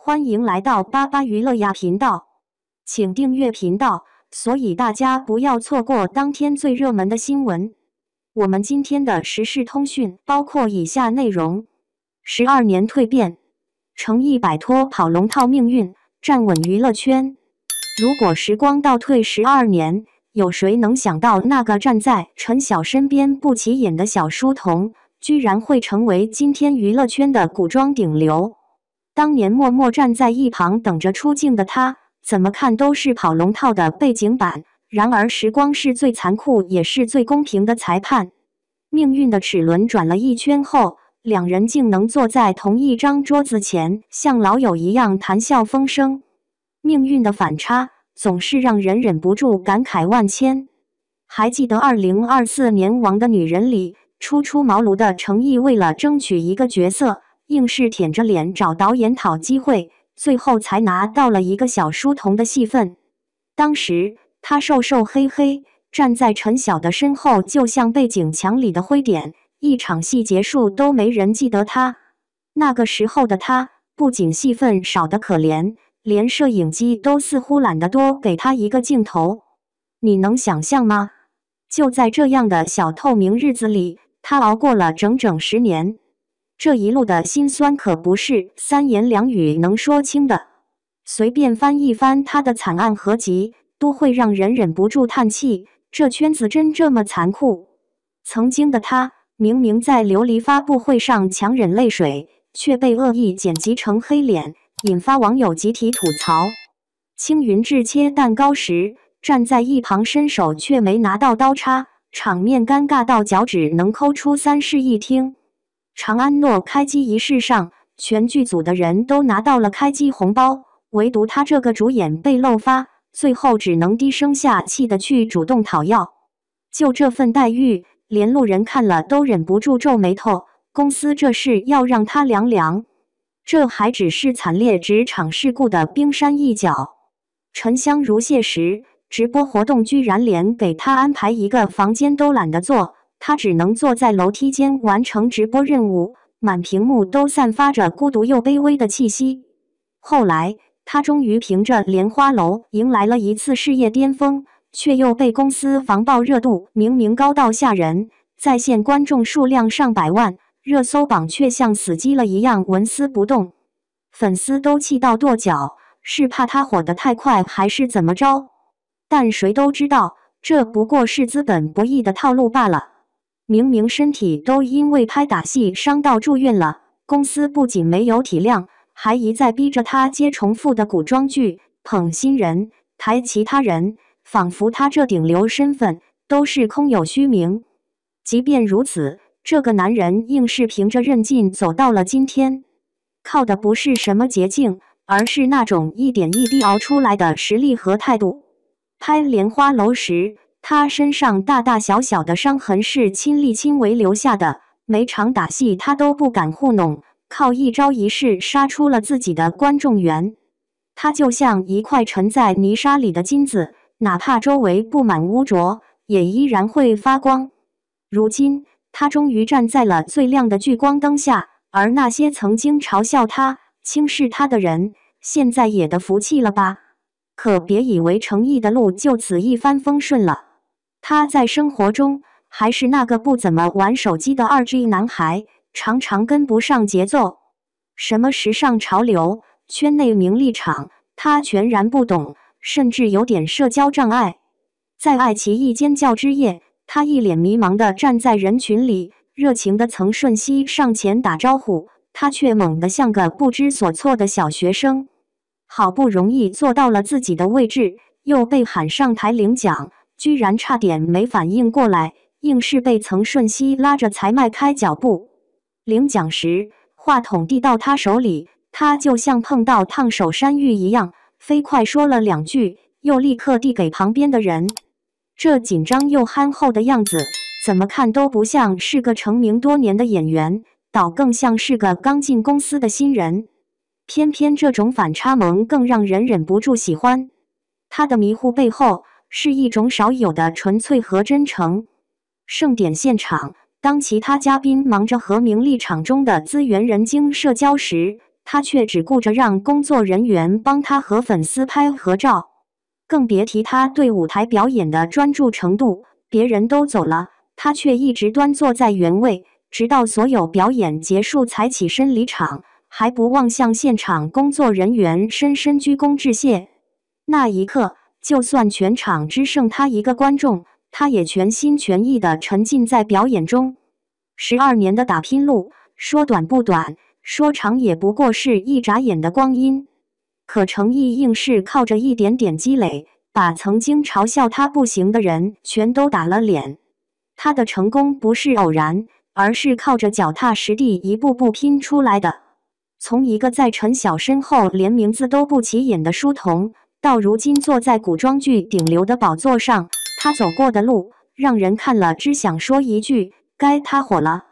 欢迎来到巴巴娱乐呀频道，请订阅频道，所以大家不要错过当天最热门的新闻。我们今天的时事通讯包括以下内容：12年蜕变，诚意摆脱跑龙套命运，站稳娱乐圈。如果时光倒退12年，有谁能想到那个站在陈晓身边不起眼的小书童，居然会成为今天娱乐圈的古装顶流？当年默默站在一旁等着出镜的他，怎么看都是跑龙套的背景板。然而时光是最残酷也是最公平的裁判。命运的齿轮转了一圈后，两人竟能坐在同一张桌子前，像老友一样谈笑风生。命运的反差总是让人忍不住感慨万千。还记得2024年《王的女人》里，初出茅庐的程毅为了争取一个角色，硬是舔着脸找导演讨机会，最后才拿到了一个小书童的戏份。当时他瘦瘦黑黑，站在陈晓的身后，就像背景墙里的灰点，一场戏结束都没人记得他。那个时候的他，不仅戏份少得可怜，连摄影机都似乎懒得多给他一个镜头。你能想象吗？就在这样的小透明日子里，他熬过了整整10年。这一路的辛酸可不是三言两语能说清的，随便翻一翻他的惨案合集，都会让人忍不住叹气，这圈子真这么残酷？曾经的他，明明在琉璃发布会上强忍泪水，却被恶意剪辑成黑脸，引发网友集体吐槽。青云志切蛋糕时，站在一旁伸手却没拿到刀叉，场面尴尬到脚趾能抠出3室一厅。长安诺开机仪式上，全剧组的人都拿到了开机红包，唯独他这个主演被漏发，最后只能低声下气的去主动讨要。就这份待遇，连路人看了都忍不住皱眉头，公司这是要让他凉凉？这还只是惨烈职场事故的冰山一角。沉香如屑时，直播活动居然连给他安排一个房间都懒得做，他只能坐在楼梯间完成直播任务，满屏幕都散发着孤独又卑微的气息。后来，他终于凭着莲花楼迎来了一次事业巅峰，却又被公司防爆热度明明高到吓人，在线观众数量上百万，热搜榜却像死机了一样纹丝不动。粉丝都气到跺脚，是怕他火得太快还是怎么着？但谁都知道，这不过是资本博弈的套路罢了。明明身体都因为拍打戏伤到住院了，公司不仅没有体谅，还一再逼着他接重复的古装剧，捧新人，抬其他人，仿佛他这顶流身份都是空有虚名。即便如此，这个男人硬是凭着韧劲走到了今天，靠的不是什么捷径，而是那种一点一滴熬出来的实力和态度。拍莲花楼时，他身上大大小小的伤痕是亲力亲为留下的，每场打戏他都不敢糊弄，靠一招一式杀出了自己的观众缘。他就像一块沉在泥沙里的金子，哪怕周围布满污浊，也依然会发光。如今，他终于站在了最亮的聚光灯下，而那些曾经嘲笑他、轻视他的人，现在也得服气了吧？可别以为程毅的路就此一帆风顺了。他在生活中还是那个不怎么玩手机的2G 男孩，常常跟不上节奏。什么时尚潮流、圈内名利场，他全然不懂，甚至有点社交障碍。在爱奇艺尖叫之夜，他一脸迷茫地站在人群里，热情的曾舜晞上前打招呼，他却猛地像个不知所措的小学生。好不容易坐到了自己的位置，又被喊上台领奖，居然差点没反应过来，硬是被曾舜晞拉着才迈开脚步。领奖时，话筒递到他手里，他就像碰到烫手山芋一样，飞快说了2句，又立刻递给旁边的人。这紧张又憨厚的样子，怎么看都不像是个成名多年的演员，倒更像是个刚进公司的新人。偏偏这种反差萌更让人忍不住喜欢。他的迷糊背后是一种少有的纯粹和真诚。盛典现场，当其他嘉宾忙着和名利场中的资源人精社交时，他却只顾着让工作人员帮他和粉丝拍合照，更别提他对舞台表演的专注程度。别人都走了，他却一直端坐在原位，直到所有表演结束才起身离场，还不忘向现场工作人员深深鞠躬致谢。那一刻，就算全场只剩他一个观众，他也全心全意地沉浸在表演中。12年的打拼路，说短不短，说长也不过是一眨眼的光阴。可程毅硬是靠着一点点积累，把曾经嘲笑他不行的人全都打了脸。他的成功不是偶然，而是靠着脚踏实地一步步拼出来的。从一个在陈晓身后连名字都不起眼的书童，到如今坐在古装剧顶流的宝座上，他走过的路，让人看了只想说一句：该他火了。